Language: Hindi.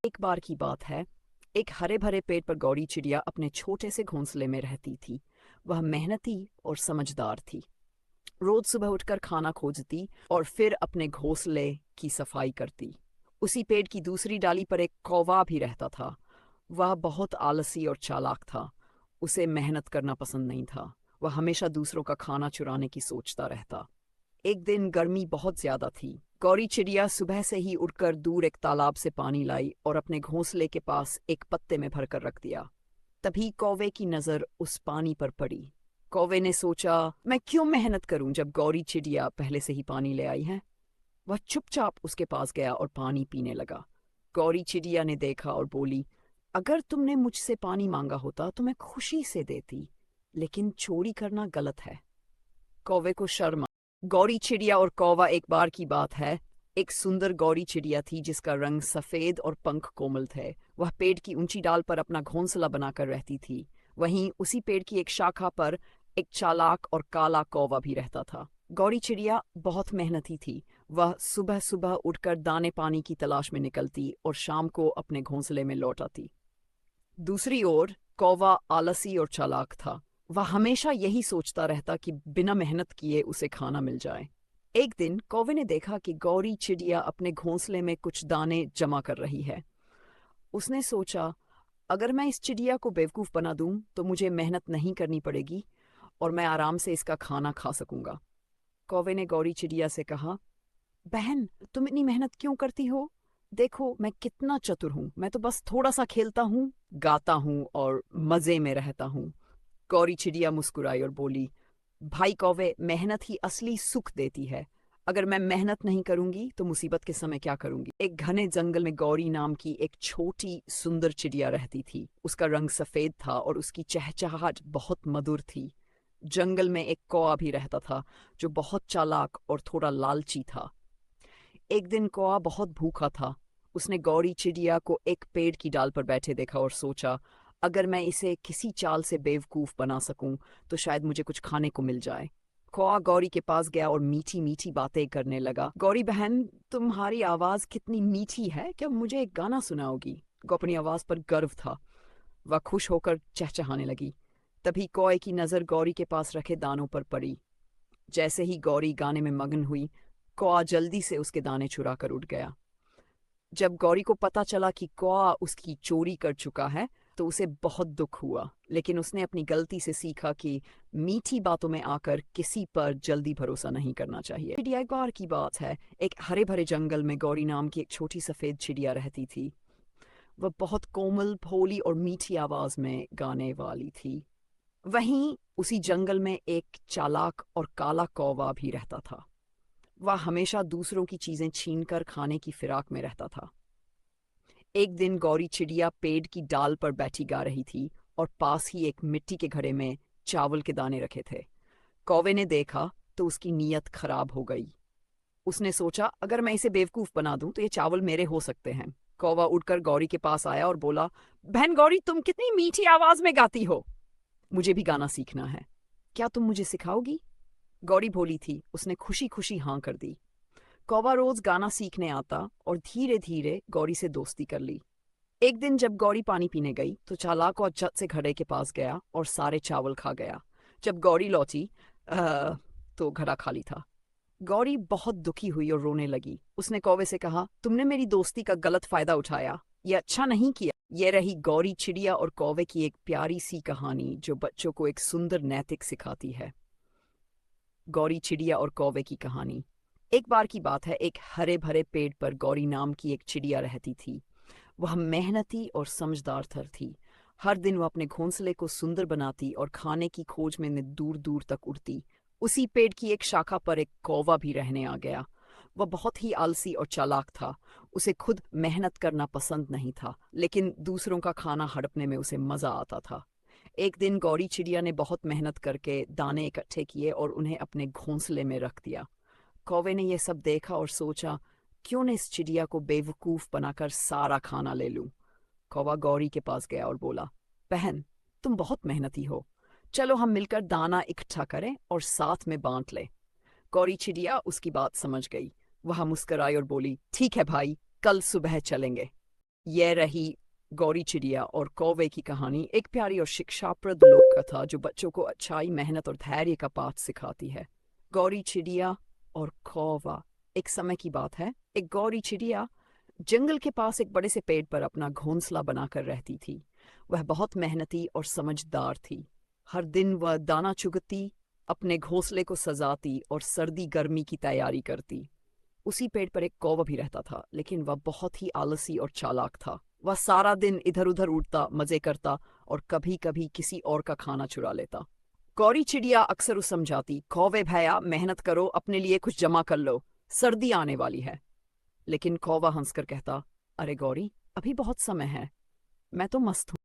एक बार की बात है, एक हरे भरे पेड़ पर गौरी चिड़िया अपने छोटे से घोंसले में रहती थी। वह मेहनती और समझदार थी। रोज सुबह उठकर खाना खोजती और फिर अपने घोंसले की सफाई करती। उसी पेड़ की दूसरी डाली पर एक कौवा भी रहता था। वह बहुत आलसी और चालाक था। उसे मेहनत करना पसंद नहीं था। वह हमेशा दूसरों का खाना चुराने की सोचता रहता। एक दिन गर्मी बहुत ज्यादा थी। गौरी चिड़िया सुबह से ही उठकर दूर एक तालाब से पानी लाई और अपने घोंसले के पास एक पत्ते में भरकर रख दिया। तभी कौवे की नजर उस पानी पर पड़ी। कौवे ने सोचा, मैं क्यों मेहनत करूं जब गौरी चिड़िया पहले से ही पानी ले आई है। वह चुपचाप उसके पास गया और पानी पीने लगा। गौरी चिड़िया ने देखा और बोली, अगर तुमने मुझसे पानी मांगा होता तो मैं खुशी से देती, लेकिन चोरी करना गलत है। कौवे को शर्म। गौरी चिड़िया और कौवा। एक बार की बात है, एक सुंदर गौरी चिड़िया थी जिसका रंग सफेद और पंख कोमल थे। वह पेड़ की ऊंची डाल पर अपना घोंसला बनाकर रहती थी। वहीं उसी पेड़ की एक शाखा पर एक चालाक और काला कौवा भी रहता था। गौरी चिड़िया बहुत मेहनती थी। वह सुबह सुबह उठकर दाने पानी की तलाश में निकलती और शाम को अपने घोंसले में लौट आती। दूसरी ओर कौवा आलसी और चालाक था। वह हमेशा यही सोचता रहता कि बिना मेहनत किए उसे खाना मिल जाए। एक दिन कौवे ने देखा कि गौरी चिड़िया अपने घोंसले में कुछ दाने जमा कर रही है। उसने सोचा, अगर मैं इस चिड़िया को बेवकूफ बना दूं तो मुझे मेहनत नहीं करनी पड़ेगी और मैं आराम से इसका खाना खा सकूंगा। कौवे ने गौरी चिड़िया से कहा, बहन, तुम इतनी मेहनत क्यों करती हो? देखो मैं कितना चतुर हूँ। मैं तो बस थोड़ा सा खेलता हूँ, गाता हूँ और मजे में रहता हूँ। गौरी चिड़िया मुस्कुराई और बोली, भाई कौवे, मेहनत ही असली सुख देती है। अगर मैं मेहनत नहीं करूंगी तो मुसीबत के समय क्या करूंगी। एक घने जंगल में गौरी नाम की एक छोटी सुंदर चिड़िया रहती थी। उसका रंग सफेद था और उसकी चहचहाहट बहुत मधुर थी। जंगल में एक कौवा भी रहता था जो बहुत चालाक और थोड़ा लालची था। एक दिन कौवा बहुत भूखा था। उसने गौरी चिड़िया को एक पेड़ की डाल पर बैठे देखा और सोचा, अगर मैं इसे किसी चाल से बेवकूफ बना सकूं तो शायद मुझे कुछ खाने को मिल जाए। कौवा गौरी के पास गया और मीठी मीठी बातें करने लगा। गौरी बहन, तुम्हारी आवाज कितनी मीठी है, क्या मुझे एक गाना सुनाओगी? गौ अपनी आवाज पर गर्व था। वह खुश होकर चहचहाने लगी। तभी कौए की नजर गौरी के पास रखे दानों पर पड़ी। जैसे ही गौरी गाने में मगन हुई, कौआ जल्दी से उसके दाने चुरा कर उड़ गया। जब गौरी को पता चला कि कौआ उसकी चोरी कर चुका है तो उसे बहुत दुख हुआ, लेकिन उसने अपनी गलती से सीखा कि मीठी बातों में आकर किसी पर जल्दी भरोसा नहीं करना चाहिए। चिड़िया। एक बार की बात है, एक हरे भरे जंगल में गौरी नाम की एक छोटी सफेद चिड़िया रहती थी। वह बहुत कोमल, भोली और मीठी आवाज में गाने वाली थी। वहीं उसी जंगल में एक चालाक और काला कौवा भी रहता था। वह हमेशा दूसरों की चीजें छीनकर खाने की फिराक में रहता था। एक दिन गौरी चिड़िया पेड़ की डाल पर बैठी गा रही थी और पास ही एक मिट्टी के घड़े में चावल के दाने रखे थे। कौवे ने देखा तो उसकी नीयत खराब हो गई। उसने सोचा, अगर मैं इसे बेवकूफ बना दूं तो ये चावल मेरे हो सकते हैं। कौवा उड़कर गौरी के पास आया और बोला, बहन गौरी, तुम कितनी मीठी आवाज में गाती हो। मुझे भी गाना सीखना है। क्या तुम मुझे सिखाओगी? गौरी भोली थी। उसने खुशी खुशी हाँ कर दी। कौवा रोज गाना सीखने आता और धीरे धीरे गौरी से दोस्ती कर ली। एक दिन जब गौरी पानी पीने गई तो चालाक और झट से घड़े के पास गया और सारे चावल खा गया। जब गौरी लौटी तो घड़ा खाली था। गौरी बहुत दुखी हुई और रोने लगी। उसने कौवे से कहा, तुमने मेरी दोस्ती का गलत फायदा उठाया। ये अच्छा नहीं किया। ये रही गौरी चिड़िया और कौवे की एक प्यारी सी कहानी जो बच्चों को एक सुंदर नैतिक सिखाती है। गौरी चिड़िया और कौवे की कहानी। एक बार की बात है, एक हरे भरे पेड़ पर गौरी नाम की एक चिड़िया रहती थी। वह मेहनती और समझदार थी। हर दिन वह अपने घोंसले को सुंदर बनाती और खाने की खोज में दूर दूर तक उड़ती। उसी पेड़ की एक शाखा पर एक कौवा भी रहने आ गया। वह बहुत ही आलसी और चालाक था। उसे खुद मेहनत करना पसंद नहीं था, लेकिन दूसरों का खाना हड़पने में उसे मजा आता था। एक दिन गौरी चिड़िया ने बहुत मेहनत करके दाने इकट्ठे किए और उन्हें अपने घोंसले में रख दिया। कौवे ने यह सब देखा और सोचा, क्यों न इस चिड़िया को बेवकूफ बनाकर सारा खाना ले लूं। कौवा गौरी के पास गया और बोला, बहन, तुम बहुत मेहनती हो। चलो हम मिलकर दाना इकट्ठा करें और साथ में बांट लें। गौरी चिड़िया उसकी बात समझ गई। वह मुस्कुराई और बोली, ठीक है भाई, कल सुबह चलेंगे। यह रही गौरी चिड़िया और कौवे की कहानी, एक प्यारी और शिक्षाप्रद लोक कथा जो बच्चों को अच्छाई, मेहनत और धैर्य का पाठ सिखाती है। गौरी चिड़िया और कौवा। एक समय की बात है, एक गौरी चिड़िया जंगल के पास एक बड़े से पेड़ पर अपना घोंसला बनाकर रहती थी। वह बहुत मेहनती और समझदार थी। हर दिन वह दाना चुगती, अपने घोंसले को सजाती और सर्दी गर्मी की तैयारी करती। उसी पेड़ पर एक कौवा भी रहता था, लेकिन वह बहुत ही आलसी और चालाक था। वह सारा दिन इधर उधर उड़ता, मजे करता और कभी कभी किसी और का खाना चुरा लेता। गौरी चिड़िया अक्सर उसे समझाती, कौवे भैया मेहनत करो, अपने लिए कुछ जमा कर लो, सर्दी आने वाली है। लेकिन कौवा हंसकर कहता, अरे गौरी, अभी बहुत समय है, मैं तो मस्त हूँ।